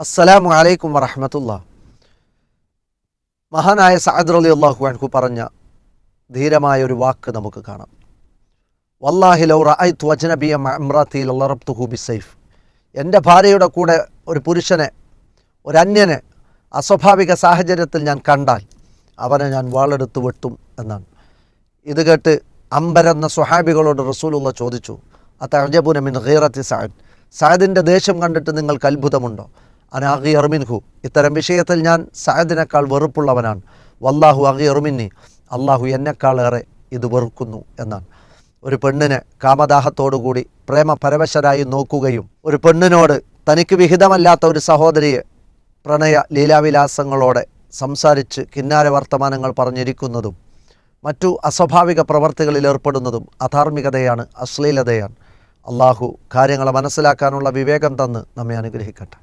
അസ്സലാമു അലൈക്കും വറഹ്മത്തുള്ളാഹി. മഹാനായ സഅദ് റളിയല്ലാഹു അൻഹു പറഞ്ഞ ധീരമായ ഒരു വാക്ക് നമുക്ക് കാണാം. വല്ലാഹി ലൗ റഅയ്തു അജ്നബിയ മഅ ഇംറഅതി ലളറബ്തുഹു ബിസൈഫ്. എൻ്റെ ഭാര്യയുടെ കൂടെ ഒരു പുരുഷനെ, ഒരു അന്യനെ അസ്വാഭാവിക സാഹചര്യത്തിൽ ഞാൻ കണ്ടാൽ അവനെ ഞാൻ വാളെടുത്ത് വെട്ടും എന്നാണ്. ഇത് കേട്ട് അമ്പരന്ന സ്വഹാബികളോട് റസൂലുള്ള ചോദിച്ചു, അതഅജബുന മിൻ ഗീറത്തി സഅദ്. സഅദിൻ്റെ ദേഷ്യം കണ്ടിട്ട് നിങ്ങൾക്ക് അത്ഭുതമുണ്ടോ? അന അഗീറു മിൻഹു. ഇത്തരം വിഷയത്തിൽ ഞാൻ സഅദിനേക്കാൾ വെറുപ്പുള്ളവനാണ്. വല്ലാഹു അഗീറു മിന്നി. അള്ളാഹു എന്നെക്കാളേറെ ഇത് വെറുക്കുന്നു എന്നാണ്. ഒരു പെണ്ണിനെ കാമദാഹത്തോടുകൂടി പ്രേമപരവശരായി നോക്കുകയും ഒരു പെണ്ണിനോട് തനിക്ക് വിഹിതമല്ലാത്ത ഒരു സഹോദരിയെ പ്രണയ ലീലാവിലാസങ്ങളോടെ സംസാരിച്ച് കിന്നാര വർത്തമാനങ്ങൾ പറഞ്ഞിരിക്കുന്നതും മറ്റു അസ്വാഭാവിക പ്രവർത്തികളിൽ ഏർപ്പെടുന്നതും അധാർമികതയാണ്, അശ്ലീലതയാണ്. അള്ളാഹു കാര്യങ്ങളെ മനസ്സിലാക്കാനുള്ള വിവേകം തന്ന് നമ്മെ അനുഗ്രഹിക്കട്ടെ.